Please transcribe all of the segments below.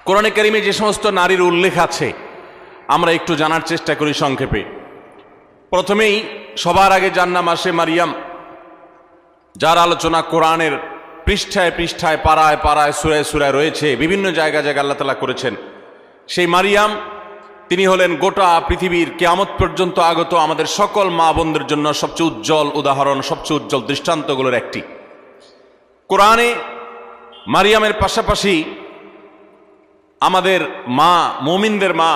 কোরআনে কারিমে যে সমস্ত নারীর উল্লেখ আছে আমরা একটু জানার চেষ্টা করি সংক্ষেপে। প্রথমেই সবার আগে যার নাম আসে মারিয়াম, যার আলোচনা কোরআনের পৃষ্ঠায় পৃষ্ঠায় পাড়ায় পাড়ায় সুরায় সুরায় রয়েছে, বিভিন্ন জায়গায় জায়গায় আল্লাহ তাআলা করেছেন। সেই মারিয়াম তিনি হলেন গোটা পৃথিবীর কিয়ামত পর্যন্ত আগত আমাদের সকল মা বোনদের জন্য সবচেয়ে উজ্জ্বল উদাহরণ, সবচেয়ে উজ্জ্বল দৃষ্টান্তগুলোর একটি। কোরআনে মারিয়ামের পাশাপাশি আমাদের মা, মুমিনদের মা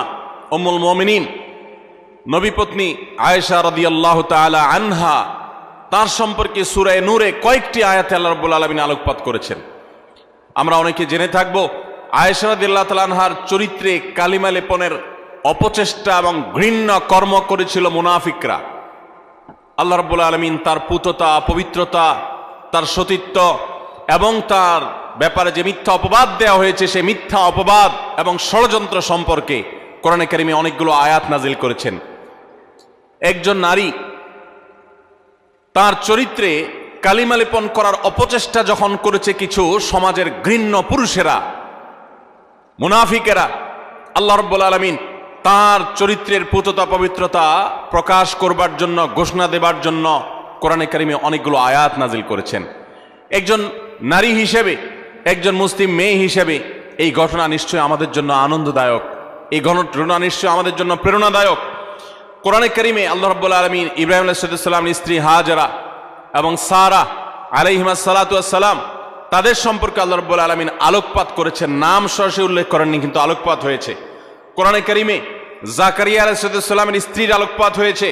উম্মুল মুমিনিন নবীপত্নী আয়েশা রাদিয়াল্লাহু তাআলা আনহা, তার সম্পর্কে সূরা নূরে কয়েকটি আয়াতে আল্লাহ রাব্বুল আলামিন আলোকপাত করেছেন। আমরা অনেকে জেনে থাকব আয়েশা রাদিয়াল্লাহু তাআলা আনহার চরিত্রে কালিমা লেপনের অপচেষ্টা এবং ঘৃণ্য কর্ম করেছিল মুনাফিকরা। আল্লাহ রাব্বুল আলামিন তার পুততা, পবিত্রতা, তার সতীত্ব এবং তার ব্যাপারে যে মিথ্যা অপবাদ দেওয়া হয়েছে সে মিথ্যা অপবাদ এবং ষড়যন্ত্র সম্পর্কে কোরআনে কারিমে অনেকগুলো আয়াত নাজিল করেছেন। একজন নারী তার চরিত্রে কালিমা লেপন করার অপচেষ্টা যখন করেছে কিছু সমাজের ঘৃণ্য পুরুষেরা, মুনাফিকেরা, আল্লাহ রাব্বুল আলামিন তার চরিত্রের পুততা পবিত্রতা প্রকাশ করবার জন্য, ঘোষণা দেবার জন্য কোরআনে কারিমে অনেকগুলো আয়াত নাজিল করেছেন। একজন নারী হিসেবে, একজন মুসলিম মেয়ে হিসেবে এই ঘটনা নিশ্চয়ই আমাদের জন্য আনন্দদায়ক, এই ঘটনা নিশ্চয়ই আমাদের জন্য প্রেরণাদায়ক। কোরআনে কারিমে আল্লাহ রাব্বুল আলামিন ইব্রাহিম আলাইহিস সালামের স্ত্রী হাজেরা এবং সারা আলাইহিমা সালাতু ওয়াস সালাম তাদের সম্পর্কে আল্লাহ রাব্বুল আলামিন আলোকপাত করেছেন। নাম সরাসরি উল্লেখ করেননি, কিন্তু আলোকপাত হয়েছে। কোরআনে কারিমে জাকারিয়া আলাইহিস সালামের স্ত্রীর আলোকপাত হয়েছে,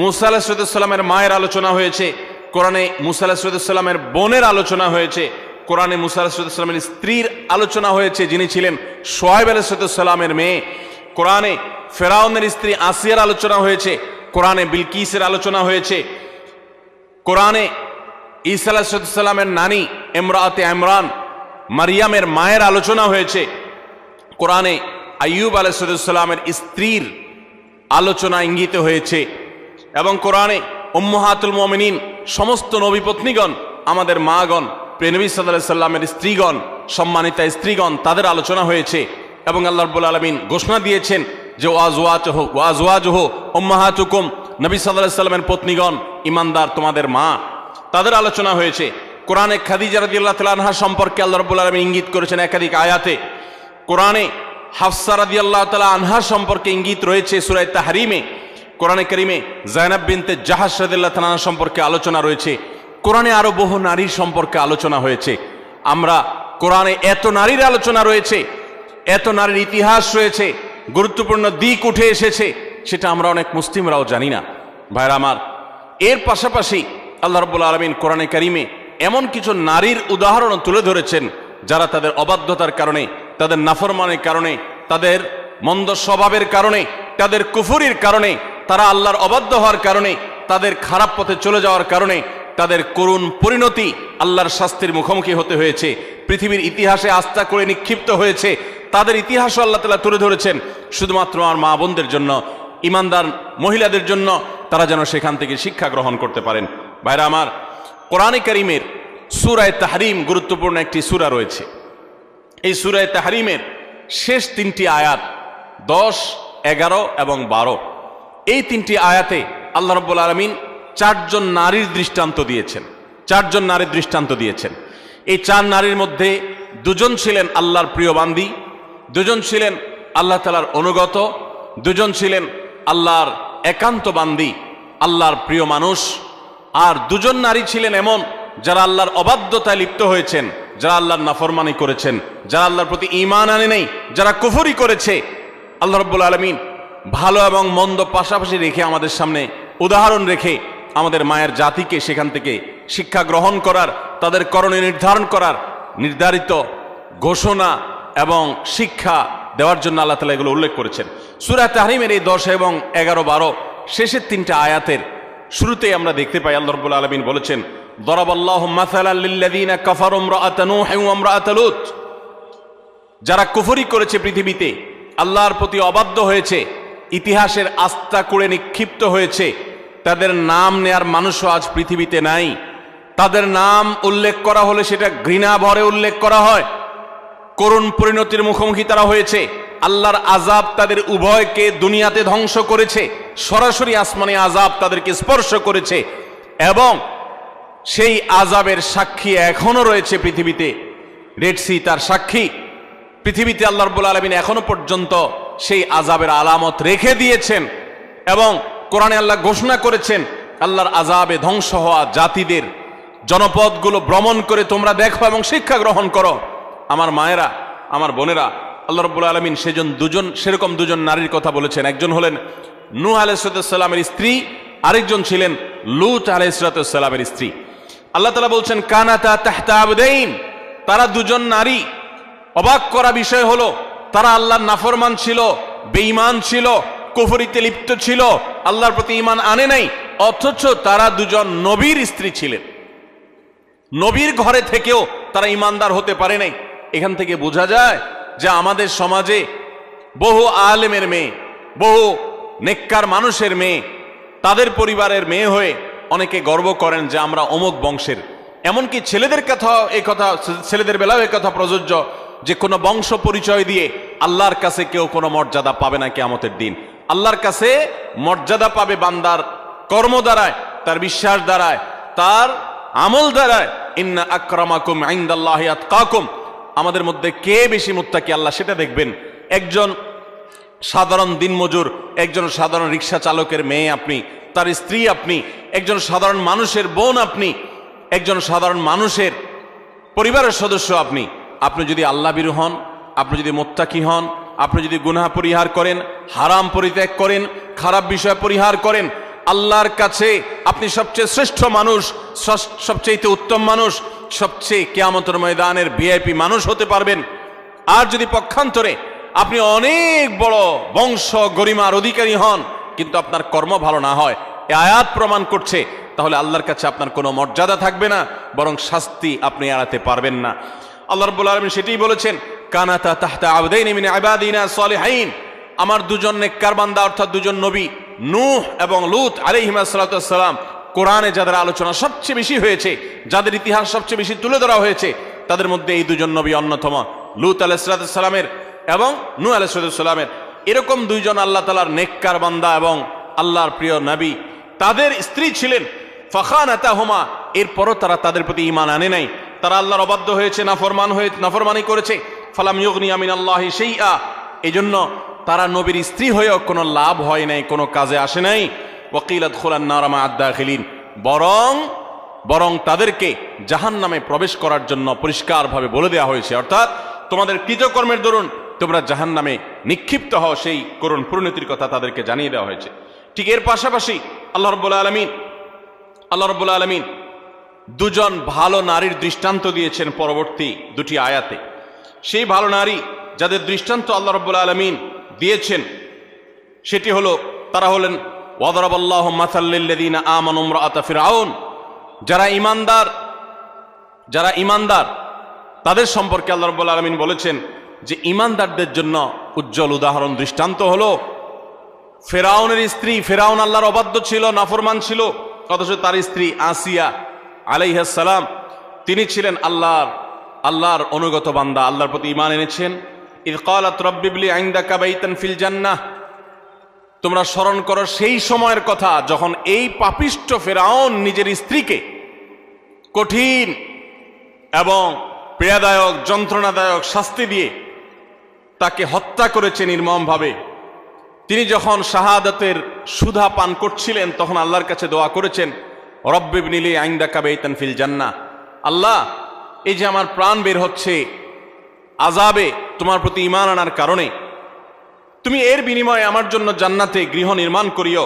মুসা আলাইহিস সালামের মায়ের আলোচনা হয়েছে, কোরআনে মুসা আলাইহিস সালামের বোনের আলোচনা হয়েছে, কোরআনে মুসা আলাইহিস সালামের স্ত্রীর আলোচনা হয়েছে যিনি ছিলেন শুআয়ব আলাইহিস সালামের মেয়ে, কোরআনে ফেরাউনের স্ত্রী আসিয়ার আলোচনা হয়েছে, কোরআনে বিলকিসের আলোচনা হয়েছে, কোরআনে ঈসা আলাইহিস সালামের নানি ইমরাতে ইমরান মারিয়ামের মায়ের আলোচনা হয়েছে, কোরআনে আইয়ুব আলাইহিস সালামের স্ত্রীর আলোচনা ইঙ্গিত হয়েছে, এবং কোরআনে উম্মাহাতুল মুমিনিন সমস্ত নবী পত্নীগণ, আমাদের মাগণ, প্রিয় নবী সাল্লাল্লাহু আলাইহি সাল্লামের স্ত্রীগণ, সম্মানিতা স্ত্রীগণ, তাদের আলোচনা হয়েছে। এবং আল্লাহ রাব্বুল আলামিন ঘোষণা দিয়েছেন যে ওয়াজওয়াজুহু উম্মাহাতুকুম, নবী সাল্লাল্লাহু আলাইহি সাল্লামের পত্নীগণ, ঈমানদার তোমাদের মা, তাদের আলোচনা হয়েছে। কোরআনে খাদিজা রাদিয়াল্লাহু তাআলা আনহা সম্পর্কে আল্লাহ রাব্বুল আলামিন ইঙ্গিত করেছেন একাধিক আয়াতে। কোরআনে হাফসা রাদিয়াল্লাহু তাআলা আনহা সম্পর্কে ইঙ্গিত রয়েছে সূরা তাহরিমে। কোরআনে কারিমে যায়েনাব বিনতে জাহাশ রাদিয়াল্লাহু তাআলা আনহা সম্পর্কে আলোচনা রয়েছে। কোরআনে আরো বহু নারীর সম্পর্কে আলোচনা হয়েছে। আমরা কোরআনে এত নারীর আলোচনা রয়েছে, এত নারীর ইতিহাস রয়েছে, গুরুত্বপূর্ণ দিক উঠে এসেছে, সেটা আমরা অনেক মুসলিমরাও জানি না। ভাইরা আমার, এর পাশাপাশি আল্লাহ রাব্বুল আলামিন কোরআনে কারিমে এমন কিছু নারীর উদাহরণ তুলে ধরেছেন যারা তাদের অবাধ্যতার কারণে, তাদের নাফরমানের কারণে, তাদের মন্দ স্বভাবের কারণে, তাদের কুফরির কারণে, তারা আল্লাহর অবাধ্য হওয়ার কারণে, তাদের খারাপ পথে চলে যাওয়ার কারণে তাদের করুণ পরিণতি, আল্লাহর শাস্তির মুখোমুখি হতে হয়েছে, পৃথিবীর ইতিহাসে আস্থা করে নিক্ষিপ্ত হয়েছে। তাদের ইতিহাসও আল্লাহ তাআলা তুলে ধরেছেন শুধুমাত্র আমার মা বোনদের জন্য, ইমানদার মহিলাদের জন্য, তারা যেন সেখান থেকে শিক্ষা গ্রহণ করতে পারেন। ভাইরা আমার, কোরআনে কারিমের সূরা তাহরিম গুরুত্বপূর্ণ একটি সূরা রয়েছে। এই সূরা তাহরিমের শেষ তিনটি আয়াত 10, 11 এবং 12, এই তিনটি আয়াতে আল্লাহ রাব্বুল আলামিন চারজন নারীর দৃষ্টান্ত দিয়েছেন। চারজন নারীর দৃষ্টান্ত দিয়েছেন। এই চার নারীর মধ্যে দুজন ছিলেন আল্লাহর প্রিয় বান্দী, দুজন ছিলেন আল্লাহ তাআলার অনুগত, দুজন ছিলেন আল্লাহর একান্ত বান্দী, আল্লাহর প্রিয় মানুষ, আর দুজন নারী ছিলেন এমন যারা আল্লাহর অবাধ্যতায় লিপ্ত হয়েছেন, যারা আল্লাহর নাফরমানি করেছেন, যারা আল্লাহর প্রতি ঈমান আনে নাই, যারা কুফরি করেছে। আল্লাহ রাব্বুল আলামিন ভালো এবং মন্দ পাশাপাশি রেখে আমাদের সামনে উদাহরণ রেখে আমাদের মায়ের জাতিকে সেখান থেকে শিক্ষা গ্রহণ করার, তাদের করণীয় নির্ধারণ করার নির্ধারিত ঘোষণা এবং শিক্ষা দেওয়ার জন্য আল্লাহ তাআলা এগুলো উল্লেখ করেছেন। সূরা তাহরিমের এই 10 এবং 11, 12 শেষের তিনটা আয়াতের শুরুতেই আমরা দেখতে পাই আল্লাহ রাব্বুল আলামিন বলেছেন, দরাবাল্লাহু মাসালাল লিল্লাযীনা কাফারু ইমরাআতা নূহ ওয়া ইমরাআতা লূত, যারা কুফরি করেছে, পৃথিবীতে আল্লাহর প্রতি অবাধ্য হয়েছে, ইতিহাসের আস্থা করে নিক্ষিপ্ত হয়েছে, তাদের নাম নেয়ার মানুষও আজ পৃথিবীতে নাই। তাদের নাম উল্লেখ করা হলে সেটা ঘৃণা ভরে উল্লেখ করা হয়। করুণ পরিণতির মুখোমুখি তারা হয়েছে। আল্লাহর আযাব তাদের উভয়কে দুনিয়াতে ধ্বংস করেছে, সরাসরি আসমানে আযাব তাদেরকে স্পর্শ করেছে, এবং সেই আযাবের সাক্ষী এখনো রয়েছে পৃথিবীতে। রেড সি তার সাক্ষী। পৃথিবীতে আল্লাহ রাব্বুল আলামিন এখনো পর্যন্ত সেই আযাবের আলামত রেখে দিয়েছেন, এবং কোরআনে আল্লাহ ঘোষণা করেছেন আল্লাহর আযাবে ধ্বংস হওয়া জাতিদের জনপদগুলো ভ্রমণ করে তোমরা দেখো এবং শিক্ষা গ্রহণ করো। আমার মায়েরা, আমার বোনেরা, আল্লাহ রাব্বুল আলামিন সেরকম দুজন নারীর কথা বলেছেন। একজন হলেন নূহ আলাইহিস সালামের স্ত্রী, আরেকজন ছিলেন লূত আলাইহিস সালামের স্ত্রী। আল্লাহ তাআলা বলছেন কানাতা তাহতা আবদাইন, তারা দুজন নারী। অবাক করা বিষয় হলো তারা আল্লাহর নাফরমান ছিল, বেঈমান ছিল, কুফরিতে লিপ্ত ছিল, আল্লাহর প্রতি ঈমান আনে নাই, অথচ তারা দুজন নবীর স্ত্রী ছিলেন। নবীর ঘরে থেকেও তারা ঈমানদার হতে পারে নাই। এখান থেকে বোঝা যায় যে আমাদের সমাজে বহু আলেমের মেয়ে, বহু নেককার মানুষের মেয়ে, তাদের পরিবারের মেয়ে হয়ে অনেকে গর্ব করেন যে আমরা অমুক বংশের। এমনকি ছেলেদের বেলাও এ কথা প্রযোজ্য যে কোনো বংশ পরিচয় দিয়ে আল্লাহর কাছে কেউ কোনো মর্যাদা পাবে না কিয়ামতের দিন। আল্লাহর কাছে মর্যাদা পাবে বান্দার কর্ম দ্বারায়, তার বিশ্বাস দ্বারায়, তার আমল দ্বারায়। ইন্না আকরামাকুম ইনদাল্লাহি আতকাকুম, আমাদের মধ্যে কে বেশি মুত্তাকি আল্লাহ সেটা দেখবেন। একজন সাধারণ দিনমজুর, একজন সাধারণ রিক্সা চালকের মেয়ে আপনি, তার স্ত্রী আপনি, একজন সাধারণ মানুষের বোন আপনি, একজন সাধারণ মানুষের পরিবারের সদস্য আপনি। আপনি যদি আল্লাহ ভীরু হন, আপনি যদি মুত্তাকি হন, আপনি যদি গুনাহ পরিহার করেন, হারাম পরিত্যাগ করেন, খারাপ বিষয় পরিহার করেন, আল্লাহর কাছে আপনি সবচেয়ে শ্রেষ্ঠ মানুষ, সবচেয়ে উত্তম মানুষ, সবচেয়ে কিয়ামতের ময়দানের ভিআইপি মানুষ হতে পারবেন। আর যদি পক্ষান্তরে আপনি অনেক বড় বংশ গরিমার অধিকারী হন, কিন্তু আপনার কর্ম ভালো না হয়, এ আয়াত প্রমাণ করছে, তাহলে আল্লাহর কাছে আপনার কোনো মর্যাদা থাকবে না, বরং শাস্তি আপনি এড়াতে পারবেন না। আল্লাহ রাব্বুল আলামিন সেটাই বলেছেন কানাতা তাহতা আবদাইন মিন ইবাদিনা সালিহিন, আমার দুজন নেককার বান্দা অর্থাৎ দুজন নবী নূহ এবং লূত আলাইহিস সালাম, কোরআনে যাদের আলোচনা সবচেয়ে বেশি হয়েছে, যাদের ইতিহাস সবচেয়ে বেশি তুলে ধরা হয়েছে, তাদের মধ্যে এই দুজন নবী অন্যতম। লূত আলাইহিস সালামের এবং নূহ আলাইহিস সালামের এরকম দুইজন আল্লাহ তাআলার নেককার বান্দা এবং আল্লাহর প্রিয় নবী, তাদের স্ত্রী ছিলেন ফাখানাতাহুমা, এরপরও তারা তাদের প্রতি ঈমান আনে নাই, তারা আল্লাহর অবাধ্য হয়েছে, নাফরমানি করেছে। ফালাম ইউগনিয়া মিনাল্লাহি শাইআ, এজন্য তারা নবীর স্ত্রী হয়েও কোনো লাভ হয় নাই, কোনো কাজে আসে নাই। ওয়াকিলা দুখুলান নার মা আদ-দাখিলিন, বরং তাদেরকে জাহান্নামে প্রবেশ করার জন্য পরিষ্কারভাবে বলে দেওয়া হয়েছে, অর্থাৎ তোমাদের কৃতকর্মের দরুন তোমরা জাহান্নামে নিক্ষিপ্ত হও, সেই করুণ পরিণতির কথা তাদেরকে জানিয়ে দেওয়া হয়েছে। ঠিক এর পাশাপাশি আল্লাহ রাব্বুল আলামিন দুজন ভালো নারীর দৃষ্টান্ত দিয়েছেন পরবর্তী দুটি আয়াতে। সেই ভালো নারী যাদের দৃষ্টান্ত আল্লাহ রাব্বুল আলামিন দিয়েছেন সেটি হলো, তারা হলেন ওয়াদরাবাল্লাহু মাসাল লিল্লাযিনা আমানু ইমরাআতা ফিরআউন, যারা ঈমানদার তাদের সম্পর্কে আল্লাহ রাব্বুল আলামিন বলেছেন যে ঈমানদারদের জন্য উজ্জ্বল উদাহরণ দৃষ্টান্ত হলো ফেরাউনের স্ত্রী। ফেরাউন আল্লাহর অবাধ্য ছিল, নাফরমান ছিল, অথচ তার স্ত্রী আসিয়া আলাইহিস সালাম তিনি ছিলেন আল্লাহর অনুগত বান্দা, আল্লাহর প্রতি ঈমান এনেছেন। ইয ক্বালাত রাব্বি ইবলি ইনদাকা বাইতান ফিল জান্নাহ, তোমরা স্মরণ করো সেই সময়ের কথা যখন এই পাপিষ্ঠ ফেরাউন নিজের স্ত্রীকে কঠিন এবং পীড়াদায়ক যন্ত্রণাদায়ক শাস্তি দিয়ে তাকে হত্যা করেছে নির্মমভাবে। তিনি যখন শাহাদাতের সুধা পান করছিলেন তখন আল্লাহর কাছে দোয়া করেছেন রব্বি ইবনি লি ইনদাকা বাইতান ফিল জান্নাহ, আল্লাহ এই যে আমার প্রাণ বের হচ্ছে আযাবে তোমার প্রতি ঈমান আনার কারণে, তুমি এর বিনিময়ে আমার জন্য জান্নাতে গৃহ নির্মাণ করিও।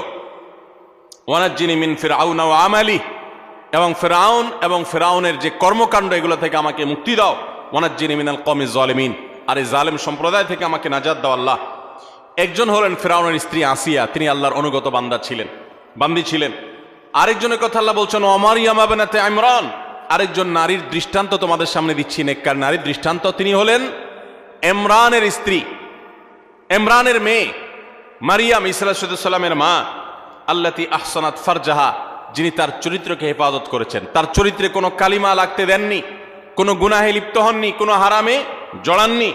ওয়ানাজ্জিনি মিন ফিরআউনা ওয়া আমালি, এবং ফেরাউন এবং ফেরাউনের যে কর্মকাণ্ড এগুলো থেকে আমাকে মুক্তি দাও। ওয়ানাজ্জিনি মিনাল কওমিজ জালিমিন, আর এই জালেম সম্প্রদায় থেকে আমাকে নাজাত দাও আল্লাহ। একজন হলেন ফেরাউনের স্ত্রী আসিয়া, তিনি আল্লাহর অনুগত বান্দি ছিলেন। আরেকজনের কথা আল্লাহ বলছেন ওমারিয়াম বিনতে ইমরান, আরেকজন নারীর দৃষ্টান্ত তোমাদের সামনে দিচ্ছি, নেককার নারীর দৃষ্টান্ত। তিনি হলেন ইমরানের স্ত্রী, ইমরানের মেয়ে মারিয়াম ঈসা আলাইহিস সালামের মা, আল্লাতী আহসানাত ফারজাহা, যিনি তার চরিত্রকে হেফাজত করেছেন, তার চরিত্রে কোনো কালিমা লাগতে দেননি, কোনো গুনাহে লিপ্ত হননি, কোনো হারামে জড়াননি।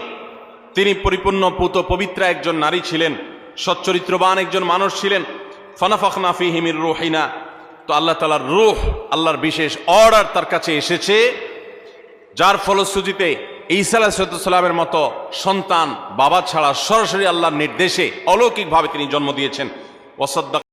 তিনি পরিপূর্ণ পুত পবিত্রা একজন নারী ছিলেন, সচ্চরিত্রবান একজন মানুষ ছিলেন। ফানাফাখনা ফীহি মির রূহিনা, তো আল্লাহ তাআলার রূহ, আল্লাহর বিশেষ অর্ডার তার কাছে এসেছে, যার ফলশ্রুতিতে ঈসা আলাইহিস সালামের মতো সন্তান বাবা ছাড়া সরাসরি আল্লাহর নির্দেশে অলৌকিকভাবে তিনি জন্ম দিয়েছেন। ওয়াসাদ্দাক